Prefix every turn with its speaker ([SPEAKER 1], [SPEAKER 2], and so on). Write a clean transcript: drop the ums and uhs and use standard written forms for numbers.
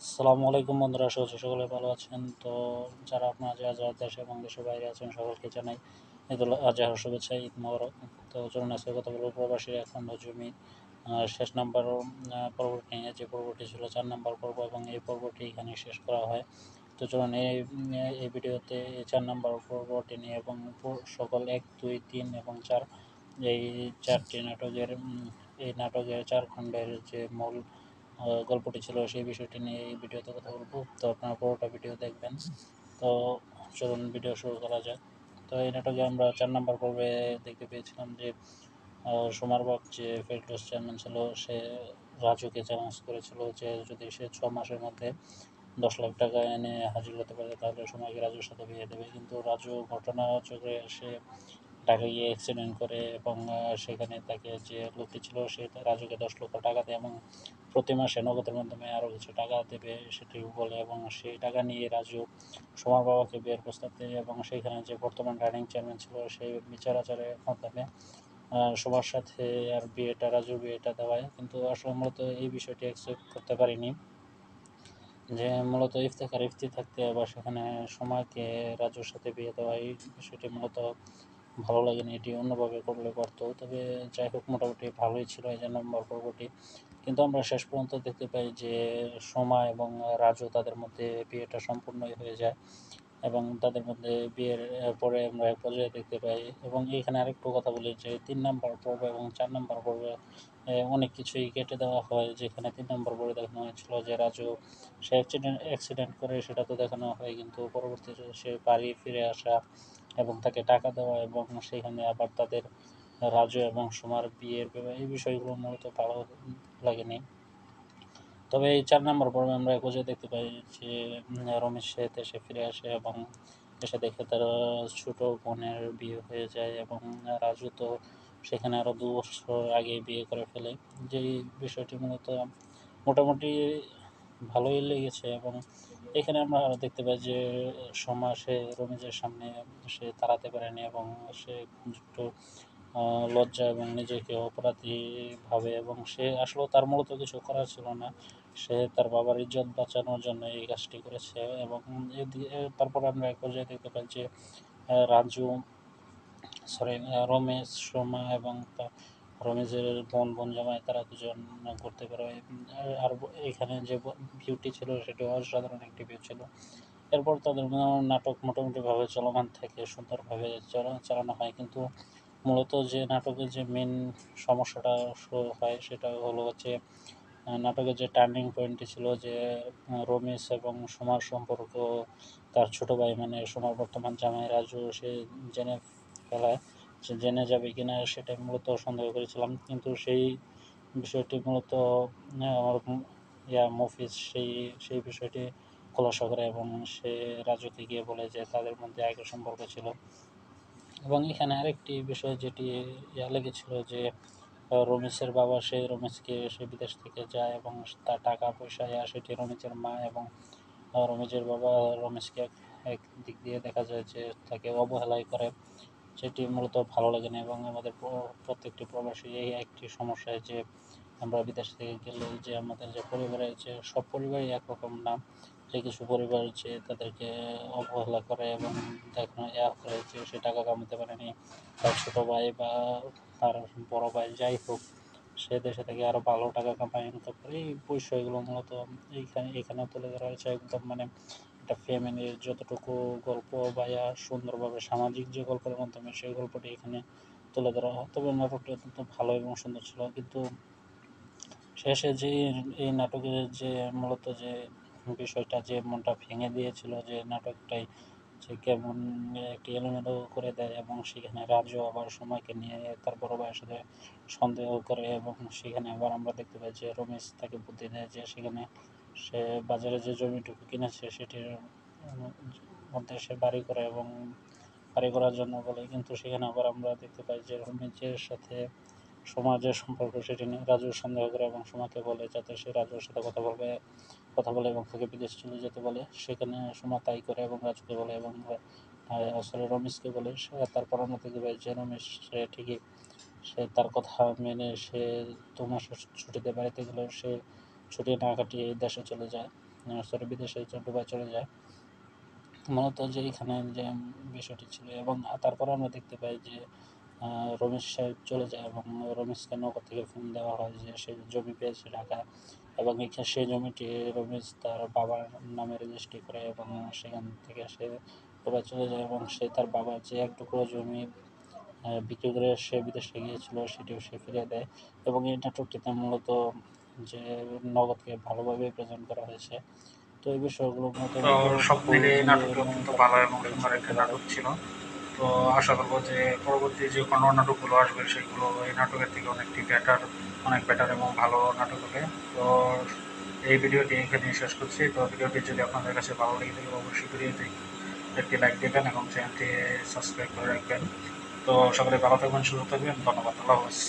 [SPEAKER 1] আসসালামু আলাইকুম বন্ধুরা, আশা করছি সকলে ভালো আছেন। তো যারা আপনারা যারা দেশে এবং দেশের বাইরে আছেন সকলকে জানাই ঈদুল আজহার শুভেচ্ছা, ঈদ মোবারক। তো চলুন আজকে কথা বলবো প্রবাসীর অখণ্ড জমি শেষ নাম্বার পর্বটি নিয়ে। যে পর্বটি ছিল 4 নাম্বার পর্ব এবং এই পর্বটি এখানে শেষ করা হয়। তো চলুন এই ভিডিওতে এই 4 নাম্বার পর্বটি নিয়ে এবং সকল 1, 2, 3 এবং 4 এই 4টি নাটকের এই নাটকের 4 খণ্ডের যে মূল গল্পটি ছিল সেই বিষয়টি নিয়ে এই ভিডিওতে কথা বলবো। তো আপনারা পুরোটা ভিডিও দেখবেন। তো চলুন ভিডিও শুরু করা যাক। তো এই নাটকে আমরা 4 নাম্বার পর্বে দেখতে পেয়েছিলাম যে সুমার বাপ যে ফেরদৌস চেয়ারম্যান ছিল, সে রাজুকে চ্যালেঞ্জ করেছিল যে যদি সে 6 মাসের মধ্যে 10 লাখ টাকা এনে হাজির করতে পারে তাহলে সময়কে রাজুর সাথে বিয়ে দেবে। কিন্তু রাজু ঘটনাচক্রে সে ঢাকা গিয়ে অ্যাক্সিডেন্ট করে এবং সেখানে তাকে যে লোকটি ছিল সে রাজুকে 10 লক্ষ টাকা দেয় এবং প্রতি মাসে নগদের মাধ্যমে আরও কিছু টাকা দেবে সেটি বলে, এবং সেই টাকা নিয়ে রাজু সোমার বাবাকে বিয়ের প্রস্তাব দেয় এবং সেইখানে যে বর্তমান রানিং চেয়ারম্যান ছিল সেই বিচার আচারের মাধ্যমে সোমার সাথে আর রাজুর বিয়েটা দেওয়ায়। কিন্তু আসলে মূলত এই বিষয়টি অ্যাকসেপ্ট করতে পারিনি যে মূলত ইফতি থাকতে আবার সেখানে সময়কে রাজুর সাথে বিয়ে দেওয়া, এই বিষয়টি মূলত ভালো লাগেনি। এটি অন্যভাবে করলে পারতো। তবে যাই হোক, মোটামুটি ভালোই ছিল এই যে নম্বর পর্বটি। কিন্তু আমরা শেষ পর্যন্ত দেখতে পাই যে সোমা এবং রাজু তাদের মধ্যে বিয়েটা সম্পূর্ণই হয়ে যায় এবং তাদের মধ্যে বিয়ের পরে আমরা এক পর্যায়ে দেখতে পাই। এবং এখানে আরেকটু কথা বলি যে 3 নাম্বার পর্ব এবং 4 নাম্বার পর্বে অনেক কিছুই কেটে দেওয়া হয়। যেখানে 3 নাম্বার পর্বে দেখানো হয়েছিল যে রাজু সে অ্যাক্সিডেন্ট করে, সেটা তো দেখানো হয়, কিন্তু পরবর্তীতে সে বাড়ি ফিরে আসা এবং তাকে টাকা দেওয়া এবং সেখানে আবার তাদের রাজু এবং সুমার বিয়ের এই বিষয়গুলো মূলত ভালো লাগেনি। তবে এই 4 নাম্বার পর্বে আমরা এক পর্যায়ে দেখতে পাই যে রমেশ দেশে ফিরে আসে এবং এসে দেখে তার ছোট বোনের বিয়ে হয়ে যায় এবং রাজু তো সেখানে আরও 2 বছর আগে বিয়ে করে ফেলে। যেই বিষয়টি মূলত মোটামুটি ভালোই লেগেছে। এবং এখানে আমরা আরও দেখতে পাই যে সোমা সে রমেশের সামনে সে দাঁড়াতে পারেনি এবং সে একটু লজ্জা এবং নিজেকে অপরাধী ভাবে এবং সে আসলে তার মূলত কিছু করার ছিল না। সে তার বাবার ইজ্জত বাঁচানোর জন্য এই কাজটি করেছে। এবং তারপর আমরা এক পর্যায়ে দেখতে পাই যে রাজু সরি রমেশ, সোমা এবং রমেশের বোন জামাই তারা দুজন করতে পারে। আর এখানে যে ভিউটি ছিল সেটি অসাধারণ একটি ভিউ ছিল। এরপর তাদের নাটক মোটামুটিভাবে চলমান থাকে, সুন্দরভাবে চালানো হয়। কিন্তু মূলত যে নাটকের যে মেন সমস্যাটা হয় সেটা হলো হচ্ছে নাটকের যে টার্নিং পয়েন্টটি ছিল যে রমেশ এবং সোমার সম্পর্ক তার ছোট ভাই মানে সোমার বর্তমান জামাই রাজু সে জেনে ফেলায়। সে জেনে যাবে কিনা সেটা মূলত সন্দেহ করেছিলাম, কিন্তু সেই বিষয়টি মূলত আমার মফিজ সেই বিষয়টি খোলাসা করে এবং সে রাজুকে গিয়ে বলে যে তাদের মধ্যে আগে সম্পর্ক ছিল। এবং এখানে আরেকটি বিষয় যেটি লেগেছিল যে রমেশের বাবা সে রমেশকে সে বিদেশ থেকে যায় এবং তার টাকা পয়সা সেটি রমেশের মা এবং রমেশের বাবা রমেশকে এক দিক দিয়ে দেখা যায় যে তাকে অবহেলাই করে, সেটি মূলত ভালো লাগে না। এবং আমাদের প্রত্যেকটি প্রবাসী এই একটি সমস্যায় যে আমরা বিদেশ থেকে গেলে যে আমাদের যে পরিবারের যে সব পরিবারই একরকম না, যে কিছু পরিবার যে তাদেরকে অবহেলা করে এবং দেখানো করে যে সে টাকা কামাতে পারেনি, তার ছোটো ভাই বা তার বড় ভাই যাই হোক সে দেশে থেকে আরও ভালো টাকা কামায় আনতে পারে। এই বিষয়গুলো মূলত এখানে তুলে ধরা হয়েছে একদম মানে একটা ফ্যামিলির যতটুকু গল্প বা সুন্দরভাবে সামাজিক যে গল্পের মাধ্যমে সেই গল্পটি এখানে তুলে ধরা হয়। তবে নাটকটি অত্যন্ত ভালো এবং সুন্দর ছিল। কিন্তু শেষে যে এই নাটকের যে মূলত যে বিষয়টা যে মনটা ভেঙে দিয়েছিল যে নাটকটাই যে কেমন একটি এলোমেলো করে দেয় এবং সেখানে রাজু আবার সময়কে নিয়ে তার বড় ভাইয়ের সাথে সন্দেহ করে এবং সেখানে আবার আমরা দেখতে পাই যে রমেশ তাকে বুদ্ধি দেয় যে সেখানে সে বাজারে যে জমিটুকু কিনেছে সেটির মধ্যে সে বাড়ি করে এবং বাড়ি করার জন্য বলে। কিন্তু সেখানে আবার আমরা দেখতে পাই যে রমেশের সাথে সমাজের সম্পর্ক সেটি নিয়ে রাজু সন্দেহ করে এবং সোমাকে বলে যাতে সে রাজুর সাথে কথা বলে এবং তাকে বিদেশ চলে যেতে বলে। সেখানে সোমা তাই করে এবং রাজুকে বলে এবং আসলে রমেশকে বলে। তারপর আমরা দেখতে পাই যে রমেশ সে ঠিকই সে তার কথা মেনে সে 2 মাসের ছুটিতে বাড়িতে গেলেও সে ছুটি না কাটিয়ে দেশে চলে যায়। বিদেশে দুবাই চলে যায়। মূলত যে এখানে যে বিষয়টি ছিল, এবং তারপরে আমরা দেখতে পাই যে রমেশ সাহেব চলে যায় এবং রমেশকে নগর থেকে ফোন দেওয়া হয় যে সে জমি পেয়েছে ঢাকায়, এবং এখানে সেই জমিটি রমেশ তার বাবার নামে রেজিস্ট্রি করে এবং সেখান থেকে সে দুবাই চলে যায়, এবং সে তার বাবার যে এক টুকরো জমি বিক্রি করে সে বিদেশে গিয়েছিল সেটিও সে ফিরিয়ে দেয়। এবং এই নাটকটিতে মূলত যে নগদকে ভালোভাবে প্রেজেন্ট করা হয়েছে। তো এই বিষয়গুলো মূলত
[SPEAKER 2] তো সব মিলে এই নাটকটি অত্যন্ত ভালো এবং সুন্দর
[SPEAKER 1] হিসেবে
[SPEAKER 2] একটা
[SPEAKER 1] বলা
[SPEAKER 2] নাটক
[SPEAKER 1] যায়।
[SPEAKER 2] ছিল। তো আশা করবো যে পরবর্তী যে কোনো নাটকগুলো আসবে সেগুলো এই নাটকের থেকে অনেক বেটার এবং ভালো নাটক হবে। তো এই ভিডিওটি এখানেই শেষ করছি। তো ভিডিওটি যদি আপনাদের কাছে ভালো লেগে থাকে অবশ্যই ভিডিওতে একটি লাইক দেবেন এবং চ্যানেলটি সাবস্ক্রাইব করে রাখবেন। তো সকলে ভালো থাকবেন, সুস্থ থাকবেন। ধন্যবাদ। আল্লাহ হাফেজ।